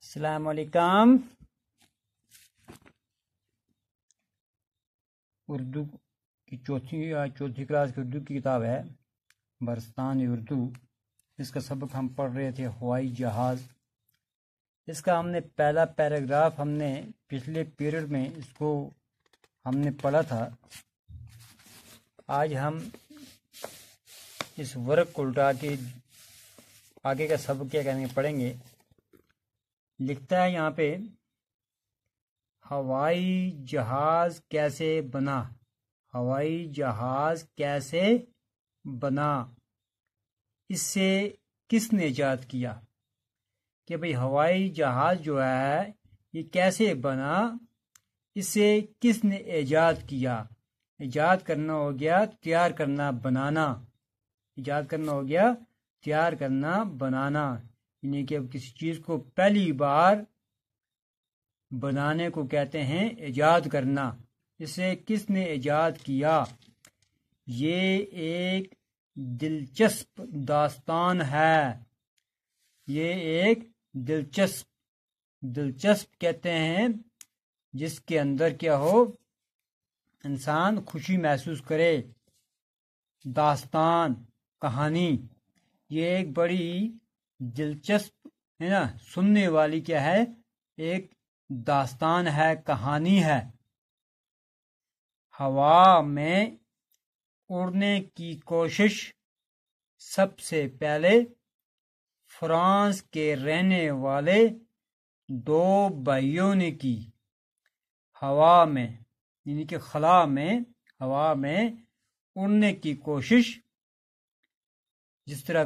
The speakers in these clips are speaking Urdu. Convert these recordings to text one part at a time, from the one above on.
السلام علیکم۔ اردو کی چوتھی کلاس کی اردو کی کتاب ہے برستان اردو۔ اس کا سبق ہم پڑھ رہے تھے ہوائی جہاز۔ اس کا ہم نے پہلا پیراگراف ہم نے پچھلے پیریڈ میں اس کو ہم نے پڑھا تھا۔ آج ہم اس ورق کو الٹا کے آگے کا سبق کیا کہیں پڑھیں گے۔ لکھتا ہے یہاں پہ ہوائی جہاز کیسے بنا، ہوائی جہاز کیسے بنا، اس سے کس نے ایجاد کیا، کہ بھئی ہوائی جہاز جو ہے یہ کیسے بنا، اس سے کس نے ایجاد کیا۔ ایجاد کرنا ہو گیا تیار کرنا بنانا، ایجاد کرنا ہو گیا تیار کرنا بنانا، یعنی کہ کسی چیز کو پہلی بار بنانے کو کہتے ہیں ایجاد کرنا۔ اسے کس نے ایجاد کیا؟ یہ ایک دلچسپ داستان ہے، یہ ایک دلچسپ کہتے ہیں جس کے اندر کیا ہو، انسان خوشی محسوس کرے۔ داستان، کہانی، یہ ایک بڑی دلچسپ ہے نا، سننے والی کیا ہے، ایک داستان ہے، کہانی ہے۔ ہوا میں اڑنے کی کوشش سب سے پہلے فرانس کے رہنے والے دو بھائیوں نے کی۔ ہوا میں یعنی کہ خلا میں، ہوا میں اڑنے کی کوشش، جس طرح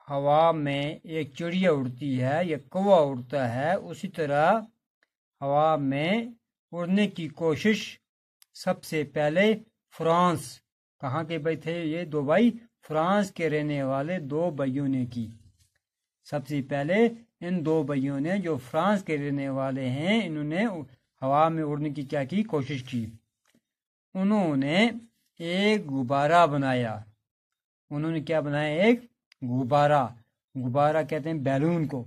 ہوا میں ایک چڑیا اڑتی ہے یا کوا اڑتا ہے، اسی طرح ہوا میں اڑنے کی کوشش سب سے پہلے فرانس، کہاں کے بھائی تھے یہ دو بھائی؟ فرانس کے رہنے والے دو بھائیوں نے کی۔ سب سے پہلے ان دو بھائیوں نے جو فرانس کے رہنے والے ہیں، انہوں نے ہوا میں اڑنے کی کیا کی کوشش کی۔ انہوں نے ایک غبارہ بنایا۔ انہوں نے کیا بنایا؟ ایک غبارہ۔ غبارہ کہتے ہیں بیلون کو،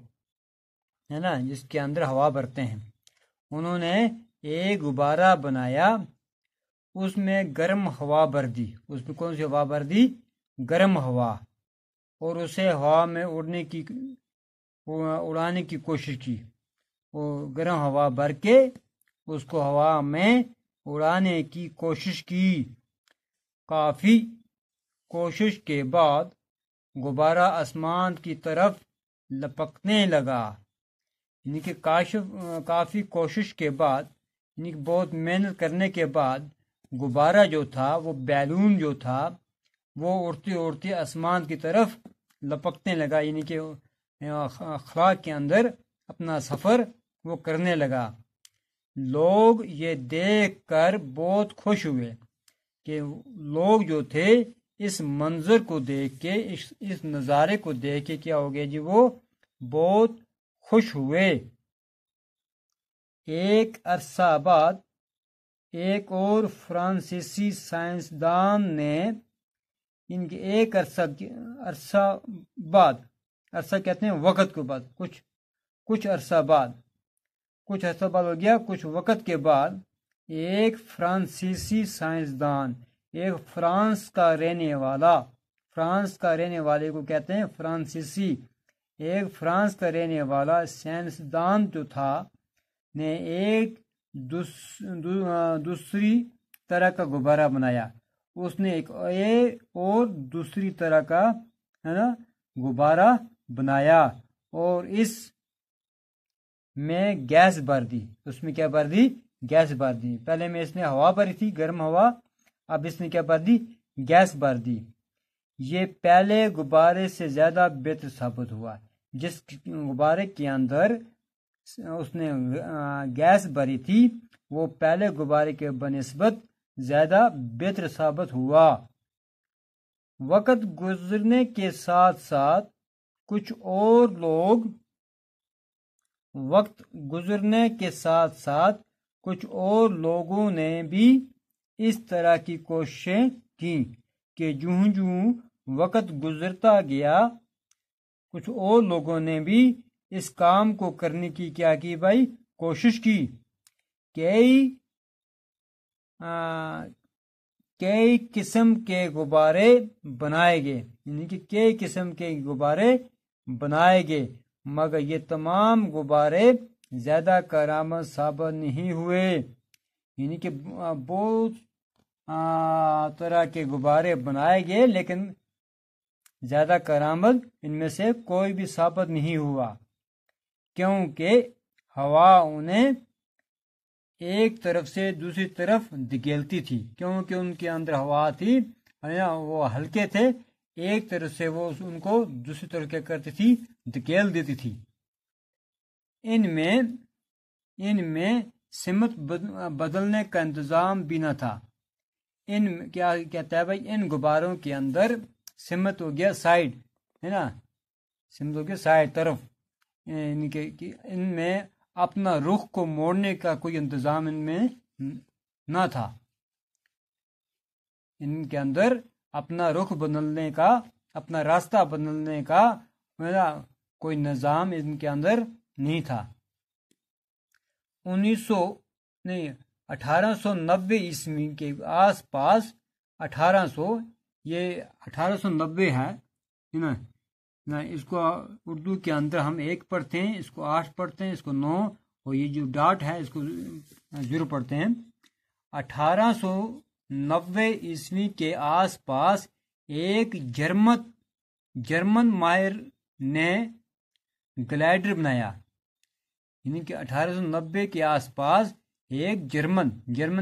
ہے نا، جس کے اندر ہوا بھرتے ہیں۔ انہوں نے ایک غبارہ بنایا، اس میں گرم ہوا بھر دی۔ اس میں کون سی ہوا بھر دی؟ گرم ہوا۔ اور اسے ہوا میں اڑانے کی کوشش کی۔ وہ گرم ہوا بھر کے اس کو ہوا میں اڑانے کی کوشش کی۔ کافی کوشش کے بعد غبارہ آسمان کی طرف لپکنے لگا۔ یعنی کہ کافی کوشش کے بعد، یعنی کہ بہت محنت کرنے کے بعد غبارہ جو تھا، وہ بیلون جو تھا، وہ اڑتے اڑتے آسمان کی طرف لپکنے لگا، یعنی کہ خلا کے اندر اپنا سفر وہ کرنے لگا۔ لوگ یہ دیکھ کر بہت خوش ہوئے، کہ لوگ جو تھے اس منظر کو دیکھ کے، اس نظارے کو دیکھ کے کیا ہو گیا جی، وہ بہت خوش ہوئے۔ ایک عرصہ بعد ایک اور فرانسیسی سائنسدان نے ان کے ایک عرصہ بعد، عرصہ کہتے ہیں وقت کے بعد، کچھ عرصہ بعد ہو گیا، کچھ وقت کے بعد ایک فرانسیسی سائنسدان، ایک فرانس کا رہنے والے کو کہتے ہیں فرانسیسی، ایک فرانس کا رہنے والا سائنسدان جو تھا نے ایک دوسری طرح کا غبارہ بنایا۔ اس نے ایک اور دوسری طرح کا ہے نا غبارہ بنایا، اور اس میں گیس بھر دی۔ اس میں کیا بھر دی؟ گیس بھر دی۔ پہلے میں اس نے ہوا بھری تھی، گرم ہوا، اب اس نے کیا بھر دی؟ گیس بھر دی۔ یہ پہلے غبارے سے زیادہ بہتر ثابت ہوا۔ جس غبارے کے اندر اس نے گیس بھری تھی، وہ پہلے غبارے کے بنسبت زیادہ بہتر ثابت ہوا۔ وقت گزرنے کے ساتھ ساتھ کچھ اور لوگوں نے بھی اس طرح کی کوششیں کی، کہ جوں وقت گزرتا گیا کچھ اور لوگوں نے بھی اس کام کو کرنے کی کیا کی بھائی کوشش کی. کئی قسم کے غبارے بنائے گئے، یعنی کہ کئی قسم کے غبارے بنائے گئے، مگر یہ تمام غبارے زیادہ کارآمد ثابت نہیں ہوئے. یعنی کہ بہت طرح کے غبارے بنائے گئے لیکن زیادہ کارآمد ان میں سے کوئی بھی ثابت نہیں ہوا، کیونکہ ہوا انہیں ایک طرف سے دوسری طرف دھکیلتی تھی، کیونکہ ان کے اندر ہوا تھی، وہ ہلکے تھے، ایک طرف سے وہ ان کو دوسری طرف کیا کرتی تھی، دھکیل دیتی تھی. ان میں سمت بدلنے کا انتظام بھی نہ تھا. کیا کہتا ہے بھائی، ان غباروں کے اندر سمت ہو گیا سائڈ، ہے نا، سمت ہو گیا سائڈ طرف، ان میں اپنا رخ کو موڑنے کا کوئی انتظام ان میں نہ تھا. ان کے اندر اپنا رخ بدلنے کا، اپنا راستہ بدلنے کا کوئی نظام ان کے اندر نہیں تھا. 1890 عیسوی کے آس پاس، 1890 ہے نا، اس کو اردو کے اندر ہم 1 پڑھتے ہیں، اس کو 8 پڑھتے ہیں، اس کو 9، اور یہ جو ڈاٹ ہے اس کو 0 پڑھتے ہیں. 1890 عیسوی کے آس پاس ایک جرمن ماہر نے گلائڈر بنایا. یعنی کہ 1890 کے آس پاس ایک جرمن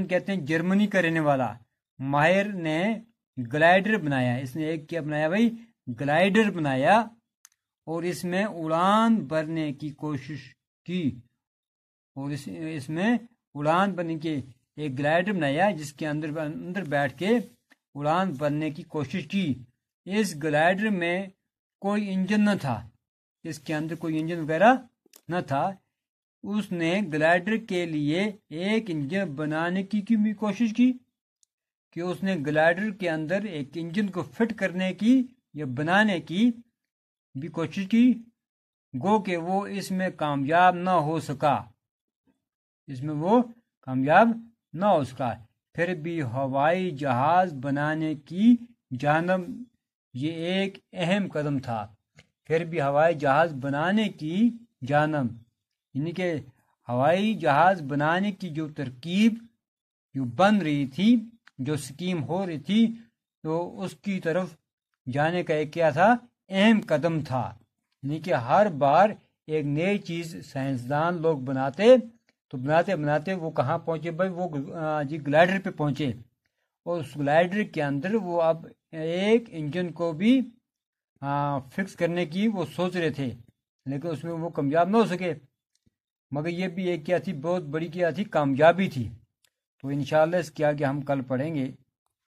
کہتے ہیں جرمنی کا رہنے والا ماہر نے گلائڈر بنایا. اس نے ایک کیا بنایا بھائی، گلائڈر بنایا، اور اس میں اڑان بھرنے کی کوشش کی. اور اس میں اڑان بھرنے کی ایک گلائڈر بنایا جس کے اندر بیٹھ کے اڑان بھرنے کی کوشش کی. اس گلائڈر میں کوئی انجن نہ تھا، اس کے اندر کوئی انجن وغیرہ نہ تھا. اس نے گلائڈر کے لیے ایک انجن بنانے کی بھی کوشش کی، کہ اس نے گلائڈر کے اندر ایک انجن کو فٹ کرنے کی یا بنانے کی بھی کوشش کی، گو کہ وہ اس میں کامیاب نہ ہو سکا. پھر بھی ہوائی جہاز بنانے کی جانب یہ ایک اہم قدم تھا. یعنی کہ ہوائی جہاز بنانے کی جو ترکیب جو بن رہی تھی، جو سکیم ہو رہی تھی، تو اس کی طرف جانے کا ایک کیا تھا، اہم قدم تھا. یعنی کہ ہر بار ایک نئی چیز سائنسدان لوگ بناتے وہ کہاں پہنچے بھائی، وہ گلائڈر پہ پہنچے، اور اس گلائڈر کے اندر وہ اب ایک انجن کو بھی فکس کرنے کی وہ سوچ رہے تھے، لیکن اس میں وہ کامیاب نہ ہو سکے. مگر یہ بھی ایک کیا تھی، بہت بڑی کیا تھی، کامیابی تھی. تو انشاءاللہ اس کے آگے ہم کل پڑھیں گے.